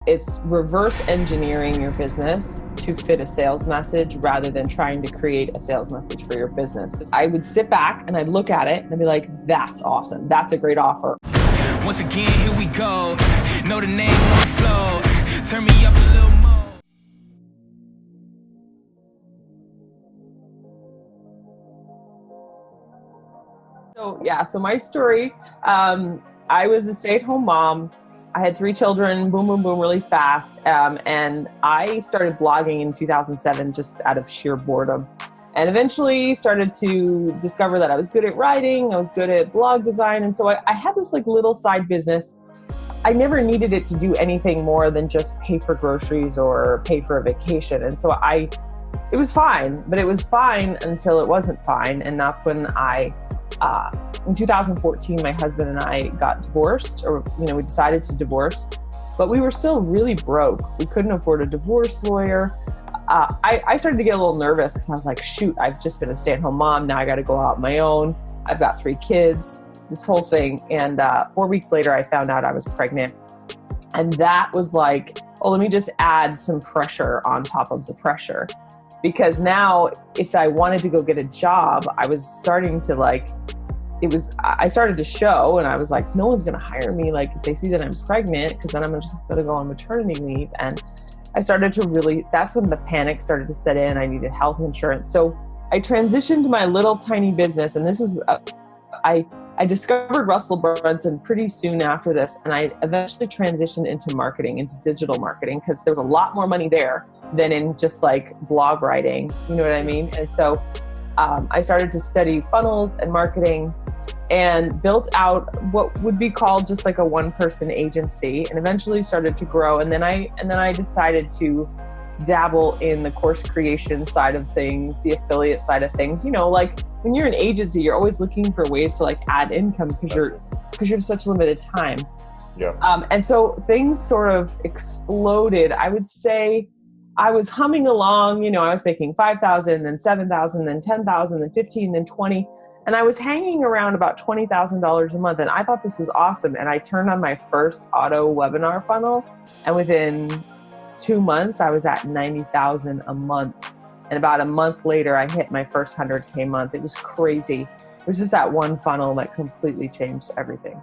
it's reverse engineering your business to fit a sales message rather than trying to create a sales message for your business. I would sit back and I'd look at it and I'd be like, that's awesome. That's a great offer. Once again, here we go. Know the name on the flow. Turn me up a little more. So my story, I was a stay-at-home mom. I had 3 children, boom, boom, boom, really fast. And I started blogging in 2007 just out of sheer boredom. And eventually started to discover that I was good at writing, I was good at blog design. And so I had this like little side business. I never needed it to do anything more than just pay for groceries or pay for a vacation. And so it was fine, but it was fine until it wasn't fine. And that's when in 2014, my husband and I got divorced, or, we decided to divorce, but we were still really broke. We couldn't afford a divorce lawyer. I started to get a little nervous because I was like, shoot, I've just been a stay-at-home mom. Now I got to go out on my own. I've got 3 kids, this whole thing. And 4 weeks later, I found out I was pregnant. And that was like, oh, let me just add some pressure on top of the pressure. Because now if I wanted to go get a job, I was starting to I started to show, and I was like, no one's going to hire me. Like if they see that I'm pregnant, because then I'm just going to go on maternity leave. And I started to that's when the panic started to set in. I needed health insurance. So I transitioned my little tiny business. And this is, I discovered Russell Brunson pretty soon after this. And I eventually transitioned into marketing, into digital marketing, because there was a lot more money there than in just like blog writing. You know what I mean? And so I started to study funnels and marketing and built out what would be called just like a one-person agency, and eventually started to grow. And then I decided to dabble in the course creation side of things, the affiliate side of things. Like when you're an agency, you're always looking for ways to like add income because you're such limited time. Yeah. And so things sort of exploded. I would say I was humming along, I was making $5,000, then $7,000, then $10,000, then $15,000, then $20,000. And I was hanging around about $20,000 a month. And I thought this was awesome. And I turned on my first auto webinar funnel. And within 2 months, I was at $90,000 a month. And about a month later, I hit my first 100K month. It was crazy. It was just that one funnel that completely changed everything.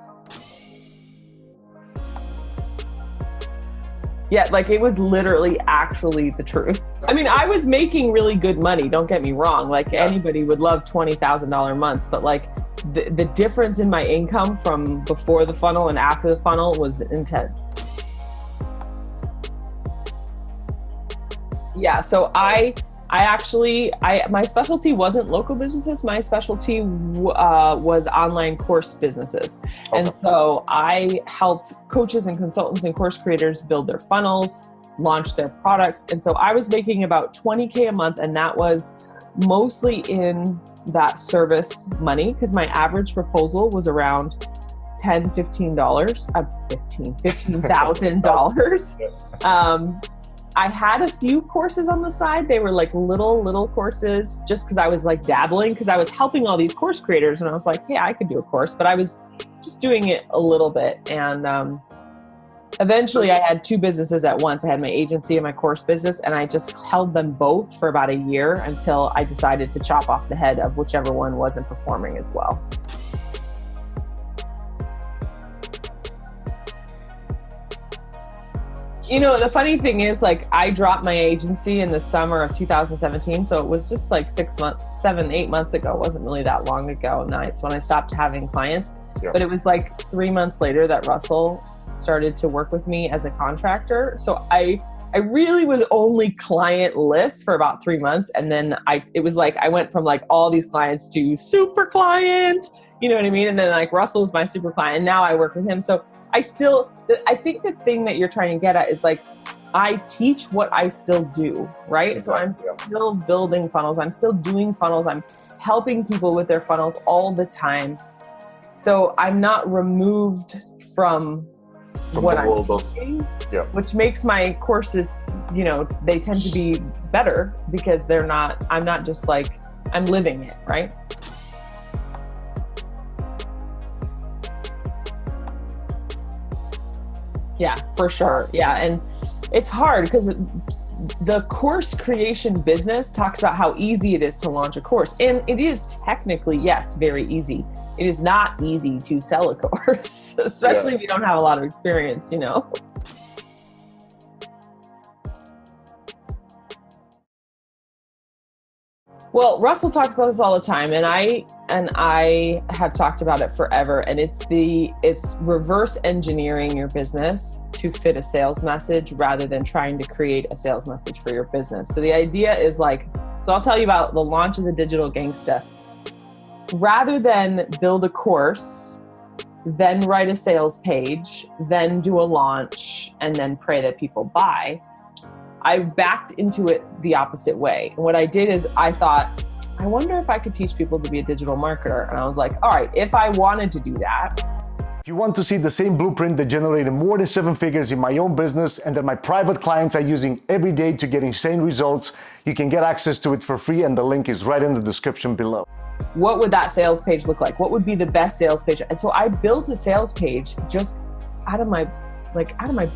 Yeah, like it was literally actually the truth. I mean, I was making really good money, don't get me wrong. Like anybody would love $20,000 months, but like the difference in my income from before the funnel and after the funnel was intense. Yeah, so my specialty wasn't local businesses. My specialty was online course businesses. Okay. And so I helped coaches and consultants and course creators build their funnels, launch their products. And so I was making about $20K a month, and that was mostly in that service money, because my average proposal was around $15,000. I had a few courses on the side. They were like little courses just because I was like dabbling, because I was helping all these course creators, and I was like, yeah, I could do a course, but I was just doing it a little bit. And eventually I had 2 businesses at once. I had my agency and my course business, and I just held them both for about a year until I decided to chop off the head of whichever one wasn't performing as well. The funny thing is, like, I dropped my agency in the summer of 2017. So it was just like 7-8 months ago. It wasn't really that long ago. Nights when I stopped having clients. Yeah. But it was like 3 months later that Russell started to work with me as a contractor. So I really was only client-less for about 3 months. And then it was like, I went from like all these clients to super client, you know what I mean? And then like Russell was my super client, and now I work with him. So I think the thing that you're trying to get at is like, I teach what I still do, right? So I'm still building funnels. I'm still doing funnels. I'm helping people with their funnels all the time. So I'm not removed from what I'm teaching, which makes my courses, they tend to be better because I'm not just like, I'm living it, right? Yeah, for sure. Yeah. And it's hard because the course creation business talks about how easy it is to launch a course. And it is technically, yes, very easy. It is not easy to sell a course, especially if you don't have a lot of experience, you know? Well, Russell talks about this all the time, and I have talked about it forever. And it's reverse engineering your business to fit a sales message rather than trying to create a sales message for your business. So the idea is like, so I'll tell you about the launch of the Digital Gangsta. Rather than build a course, then write a sales page, then do a launch, and then pray that people buy, I backed into it the opposite way. And what I did is I thought, I wonder if I could teach people to be a digital marketer. And I was like, all right, if I wanted to do that. If you want to see the same blueprint that generated more than 7 figures in my own business and that my private clients are using every day to get insane results, you can get access to it for free, and the link is right in the description below. What would that sales page look like? What would be the best sales page? And so I built a sales page just out of my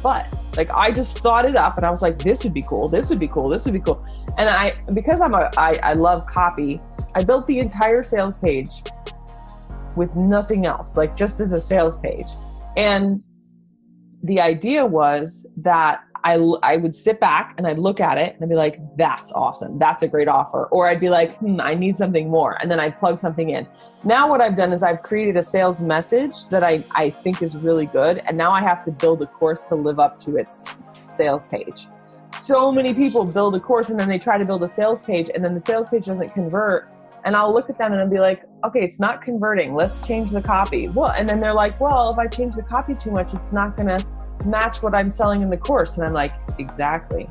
butt. Like I just thought it up and I was like, this would be cool. This would be cool. This would be cool. And because I love copy, I built the entire sales page with nothing else, like just as a sales page. And the idea was that I would sit back and I'd look at it and I'd be like, that's awesome. That's a great offer. Or I'd be like, I need something more. And then I'd plug something in. Now what I've done is I've created a sales message that I think is really good. And now I have to build a course to live up to its sales page. So many people build a course and then they try to build a sales page and then the sales page doesn't convert. And I'll look at them and I'll be like, okay, it's not converting. Let's change the copy. Well, and then they're like, well, if I change the copy too much, it's not going to match what I'm selling in the course. And I'm like, exactly.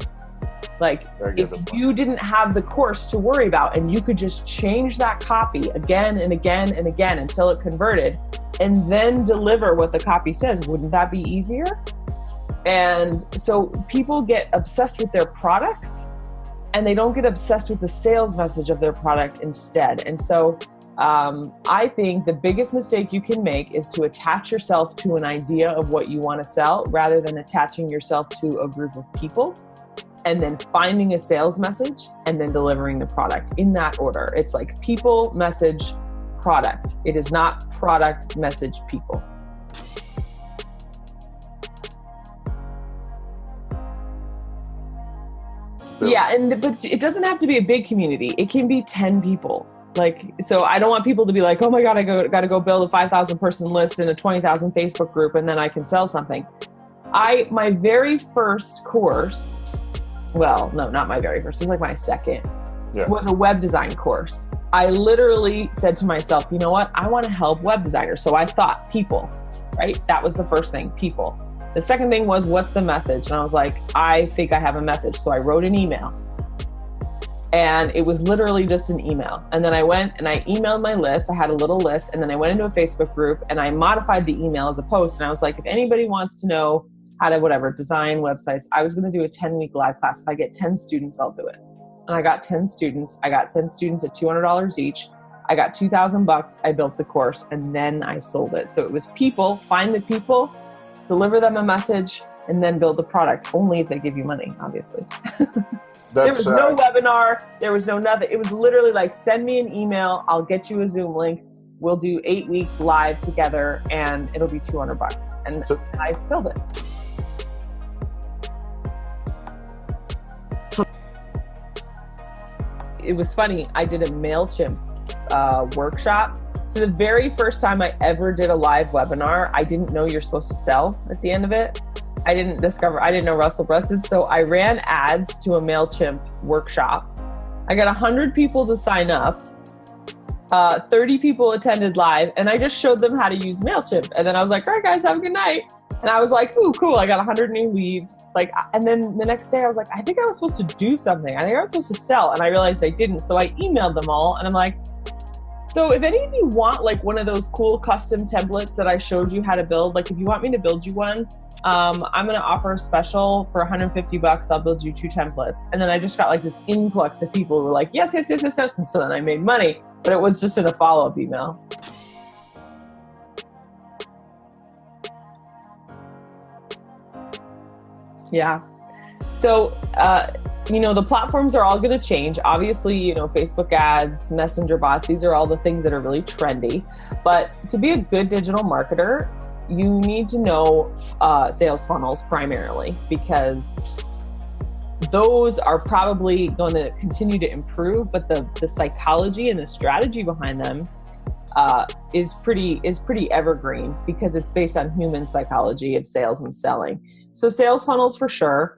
Like if you didn't have the course to worry about and you could just change that copy again and again and again until it converted and then deliver what the copy says, wouldn't that be easier? And so people get obsessed with their products and they don't get obsessed with the sales message of their product instead. And so I think the biggest mistake you can make is to attach yourself to an idea of what you want to sell rather than attaching yourself to a group of people and then finding a sales message and then delivering the product in that order. It's like people, message, product. It is not product, message, people. Yeah, but it doesn't have to be a big community. It can be 10 people. Like, so I don't want people to be like, oh my God, I got to go build a 5,000 person list in a 20,000 Facebook group and then I can sell something. My very first course, well, no, not my very first, it was like my second, was a web design course. I literally said to myself, you know what? I want to help web designers. So I thought people, right? That was the first thing, people. The second thing was, what's the message? And I was like, I think I have a message. So I wrote an email. And it was literally just an email. And then I went and I emailed my list. I had a little list. And then I went into a Facebook group and I modified the email as a post. And I was like, if anybody wants to know how to design websites, I was going to do a 10-week live class. If I get 10 students, I'll do it. And I got 10 students. I got 10 students at $200 each. I got $2,000. I built the course and then I sold it. So it was people, find the people, deliver them a message, and then build the product. Only if they give you money, obviously. There was no webinar. There was no nothing. It was literally like, send me an email. I'll get you a Zoom link. We'll do 8 weeks live together and it'll be $200. And I filled it. It was funny. I did a MailChimp workshop. So the very first time I ever did a live webinar, I didn't know you're supposed to sell at the end of it. I didn't know Russell Brunson. So I ran ads to a MailChimp workshop. I got 100 people to sign up. 30 people attended live and I just showed them how to use MailChimp. And then I was like, all right, guys, have a good night. And I was like, ooh, cool. I got 100 new leads. And then the next day I was like, I think I was supposed to do something. I think I was supposed to sell. And I realized I didn't. So I emailed them all and I'm like, so if any of you want like one of those cool custom templates that I showed you how to build, like if you want me to build you one, I'm going to offer a special for $150. I'll build you 2 templates. And then I just got like this influx of people who were like, yes. And so then I made money, but it was just in a follow-up email. Yeah. So, the platforms are all going to change. Obviously, Facebook ads, messenger bots, these are all the things that are really trendy. But to be a good digital marketer, you need to know sales funnels primarily, because those are probably going to continue to improve, but the psychology and the strategy behind them is pretty evergreen, because it's based on human psychology of sales and selling. So sales funnels for sure.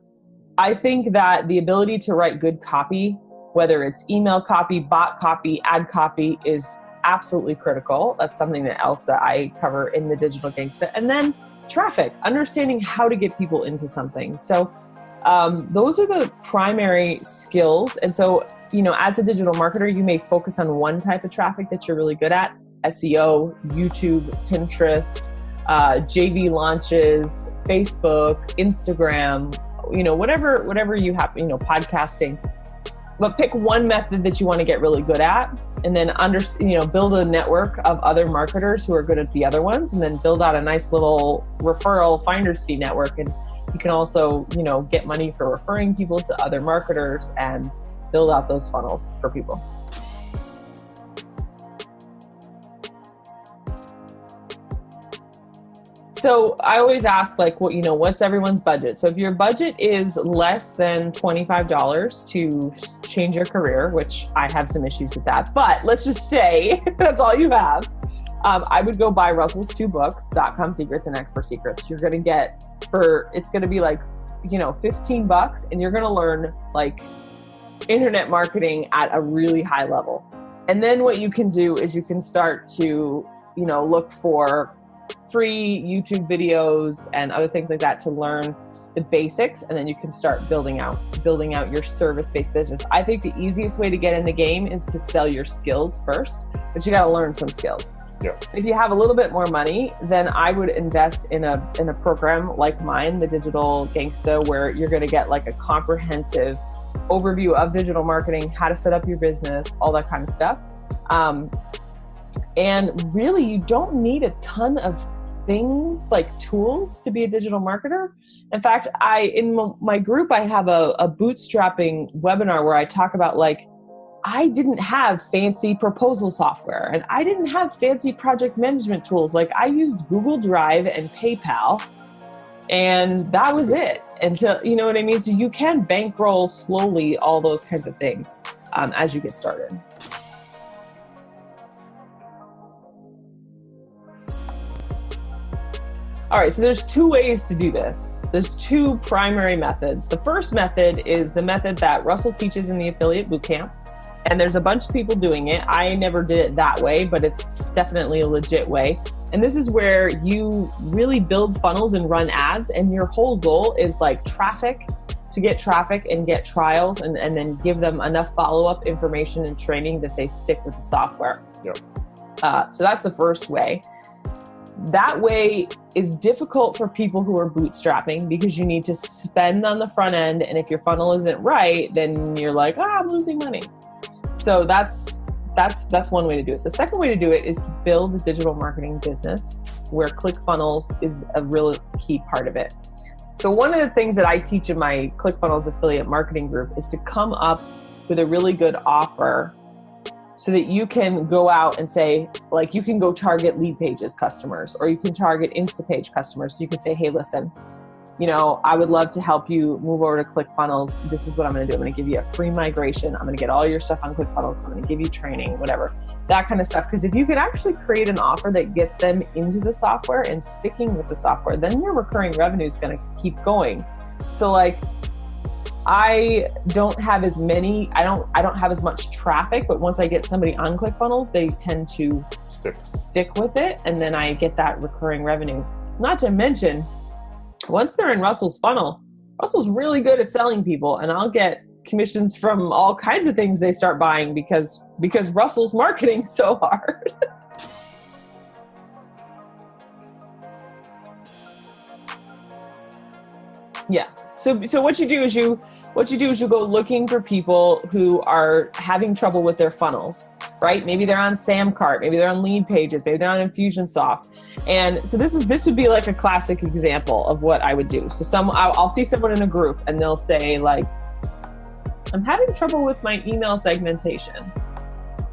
I think that the ability to write good copy, whether it's email copy, bot copy, ad copy, is absolutely critical. That's something else that I cover in the Digital Gangsta. And then traffic, understanding how to get people into something. So those are the primary skills. And so, as a digital marketer, you may focus on one type of traffic that you're really good at: SEO, YouTube, Pinterest, JV launches, Facebook, Instagram, whatever you have, podcasting. But pick one method that you want to get really good at, and then build a network of other marketers who are good at the other ones, and then build out a nice little referral finder's fee network. And you can also, get money for referring people to other marketers and build out those funnels for people. So I always ask, what's everyone's budget? So if your budget is less than $25 to change your career, which I have some issues with that, but let's just say that's all you have, I would go buy Russell's 2 books, .com Secrets and Expert Secrets. You're going to get it's going to be $15, and you're going to learn internet marketing at a really high level. And then what you can do is you can start to, look for free YouTube videos and other things like that to learn the basics, and then you can start building out your service-based business. I think the easiest way to get in the game is to sell your skills first, but you got to learn some skills. Yeah. If you have a little bit more money, then I would invest in a program like mine, the Digital Gangsta, where you're going to get a comprehensive overview of digital marketing, how to set up your business, all that kind of stuff. And really, you don't need a ton of things like tools to be a digital marketer. In fact, in my group, I have a bootstrapping webinar where I talk about I didn't have fancy proposal software, and I didn't have fancy project management tools. I used Google Drive and PayPal, and that was it until, you know what I mean? So you can bankroll slowly all those kinds of things as you get started. All right, so there's 2 ways to do this. There's 2 primary methods. The first method is the method that Russell teaches in the Affiliate Bootcamp. And there's a bunch of people doing it. I never did it that way, but it's definitely a legit way. And this is where you really build funnels and run ads. And your whole goal is traffic, to get traffic and get trials, and then give them enough follow-up information and training that they stick with the software. Yep. So that's the first way. That way is difficult for people who are bootstrapping, because you need to spend on the front end. And if your funnel isn't right, then you're I'm losing money. So that's one way to do it. The second way to do it is to build a digital marketing business, where Clickfunnels is a real key part of it. So one of the things that I teach in my Clickfunnels affiliate marketing group is to come up with a really good offer, so that you can go out and say, you can go target lead pages customers, or you can target Instapage customers. You can say, hey, listen, I would love to help you move over to Clickfunnels. This is what I'm going to do. I'm going to give you a free migration. I'm going to get all your stuff on Clickfunnels. I'm going to give you training, whatever, that kind of stuff. Because if you can actually create an offer that gets them into the software and sticking with the software, then your recurring revenue is going to keep going. So I don't have as many, I don't have as much traffic, but once I get somebody on Clickfunnels, they tend to stick with it, and then I get that recurring revenue. Not to mention, once they're in Russell's funnel, Russell's really good at selling people, and I'll get commissions from all kinds of things they start buying because Russell's marketing so hard. Yeah. So what you do is you go looking for people who are having trouble with their funnels. right? Maybe they're on Samcart, maybe they're on Lead Pages, maybe they're on Infusionsoft. And so this would be like a classic example of what I would do. So I'll see someone in a group and they'll say like, I'm having trouble with my email segmentation.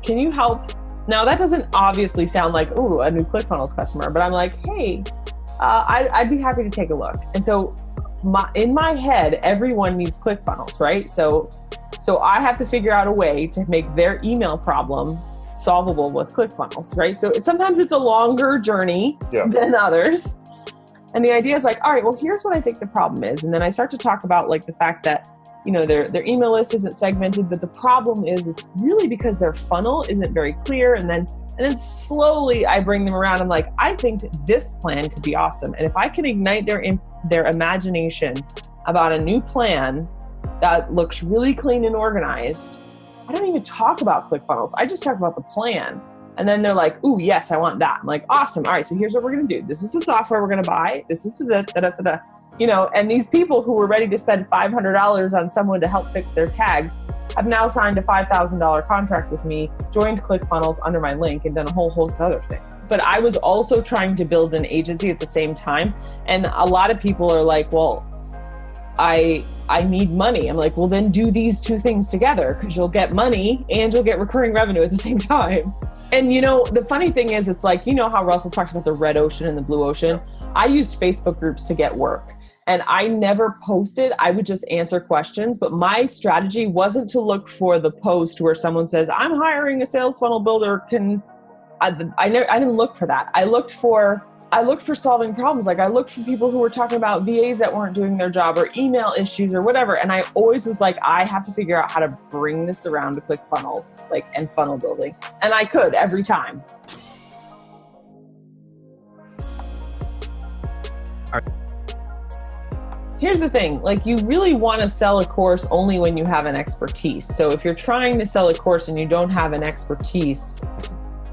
Can you help? Now that doesn't obviously sound like, ooh, a new ClickFunnels customer, but I'm like, hey, I'd be happy to take a look. And so in my head, everyone needs ClickFunnels, right? So I have to figure out a way to make their email problem solvable with ClickFunnels, right? So sometimes it's a longer journey than others. And the idea is like, all right, well, here's what I think the problem is. And then I start to talk about like the fact that, you know, their email list isn't segmented, but the problem is it's really because their funnel isn't very clear. And then slowly I bring them around. I'm like, I think this plan could be awesome. And if I can ignite their imagination about a new plan that looks really clean and organized, I don't even talk about ClickFunnels. I just talk about the plan. And then they're like, ooh, yes, I want that. I'm like, awesome. All right, so here's what we're going to do. This is the software we're going to buy. This is the you know, and these people who were ready to spend $500 on someone to help fix their tags have now signed a $5,000 contract with me, joined ClickFunnels under my link, and done a whole host of other things. But I was also trying to build an agency at the same time. And a lot of people are like, well, I need money. I'm like, well, then do these two things together because you'll get money and you'll get recurring revenue at the same time. And you know, the funny thing is, it's like, you know how Russell talks about the red ocean and the blue ocean? I used Facebook groups to get work. And I never posted, I would just answer questions. But my strategy wasn't to look for the post where someone says, I'm hiring a sales funnel builder. I didn't look for that. I looked for solving problems. Like I looked for people who were talking about VAs that weren't doing their job or email issues or whatever. And I always was like, I have to figure out how to bring this around to ClickFunnels, like, and funnel building. And I could every time. Here's the thing, like you really want to sell a course only when you have an expertise. So if you're trying to sell a course and you don't have an expertise,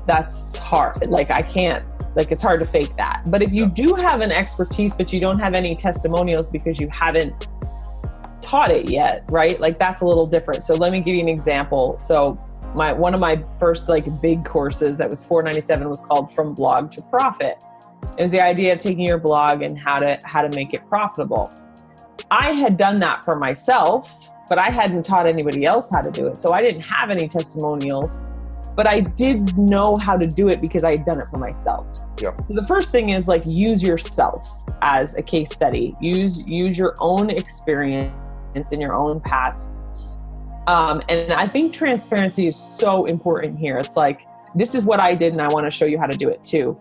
that's hard. Like I can't, like it's hard to fake that. But if you do have an expertise, but you don't have any testimonials because you haven't taught it yet, right? Like that's a little different. So let me give you an example. So one of my first like big courses that was $497 was called From Blog to Profit. It was the idea of taking your blog and how to make it profitable. I had done that for myself, but I hadn't taught anybody else how to do it. So I didn't have any testimonials, but I did know how to do it because I had done it for myself. Yeah. So the first thing is like use yourself as a case study. Use your own experience in your own past. And I think transparency is so important here. It's like, this is what I did and I want to show you how to do it too.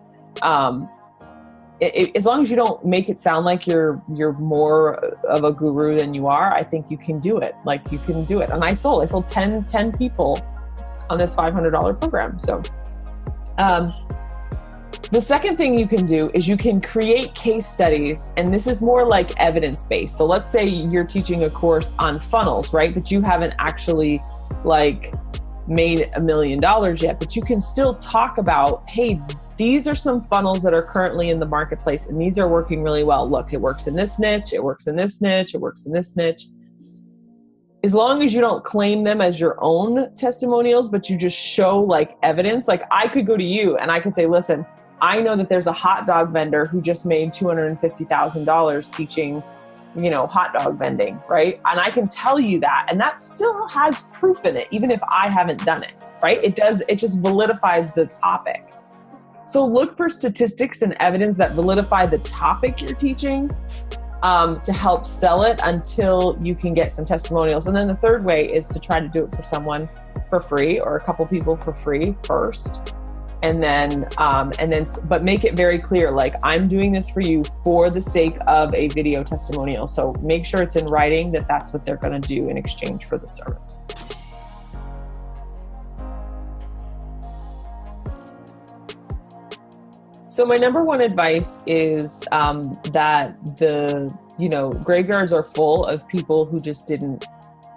As long as you don't make it sound like you're more of a guru than you are, I think you can do it. Like you can do it. And I sold 10 people on this $500 program. So the second thing you can do is you can create case studies, and this is more like evidence-based. So let's say you're teaching a course on funnels, right? But you haven't actually like made $1 million yet, but you can still talk about, hey, these are some funnels that are currently in the marketplace and these are working really well. Look, it works in this niche, it works in this niche, it works in this niche. As long as you don't claim them as your own testimonials, but you just show like evidence, like I could go to you and I could say, listen, I know that there's a hot dog vendor who just made $250,000 teaching, you know, hot dog vending, right? And I can tell you that, and that still has proof in it, even if I haven't done it, right? It just validifies the topic. So look for statistics and evidence that validify the topic you're teaching to help sell it until you can get some testimonials. And then the third way is to try to do it for someone for free or a couple people for free first. And then, but make it very clear, like I'm doing this for you for the sake of a video testimonial. So make sure it's in writing that that's what they're going to do in exchange for the service. So my number one advice is that graveyards are full of people who just didn't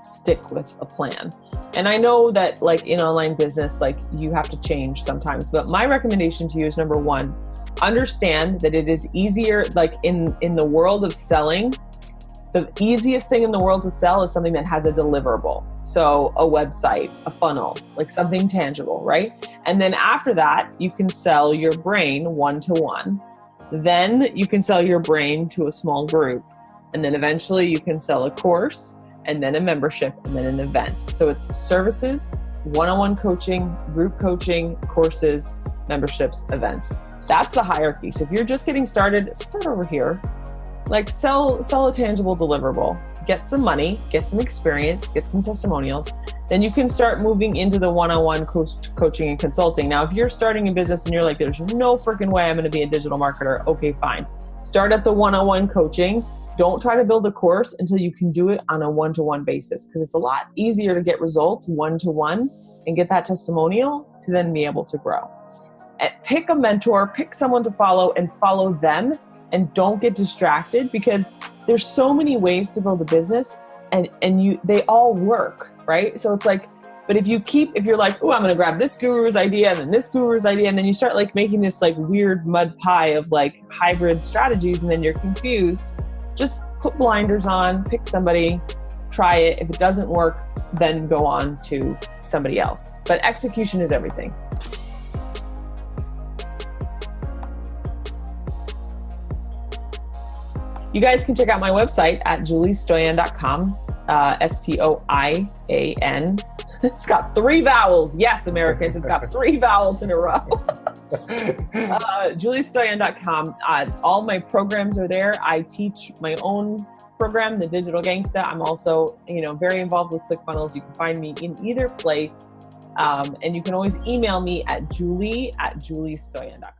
stick with a plan. And I know that like in online business, like you have to change sometimes, but my recommendation to you is number one, understand that it is easier, like in the world of selling, The easiest thing in the world to sell is something that has a deliverable. So a website, a funnel, like something tangible, right? And then after that, you can sell your brain one-to-one. Then you can sell your brain to a small group. And then eventually you can sell a course, and then a membership, and then an event. So it's services, one-on-one coaching, group coaching, courses, memberships, events. That's the hierarchy. So if you're just getting started, start over here. Like sell a tangible deliverable, get some money, get some experience, get some testimonials. Then you can start moving into the one-on-one coaching and consulting. Now, if you're starting a business and you're like, there's no freaking way I'm going to be a digital marketer. Okay, fine. Start at the one-on-one coaching. Don't try to build a course until you can do it on a one-to-one basis, because it's a lot easier to get results one-to-one and get that testimonial to then be able to grow. And pick a mentor, pick someone to follow, and follow them. And don't get distracted, because there's so many ways to build a business, and they all work, right? So it's like, but if you're like, oh, I'm going to grab this guru's idea and then this guru's idea, and then you start like making this like weird mud pie of like hybrid strategies, and then you're confused, just put blinders on, pick somebody, try it. If it doesn't work, then go on to somebody else. But execution is everything. You guys can check out my website at juliestoian.com, Stoian. It's got 3 vowels. Yes, Americans, it's got 3 vowels in a row. juliestoian.com. All my programs are there. I teach my own program, The Digital Gangsta. I'm also, very involved with Clickfunnels. You can find me in either place. And you can always email me at julie@juliestoian.com.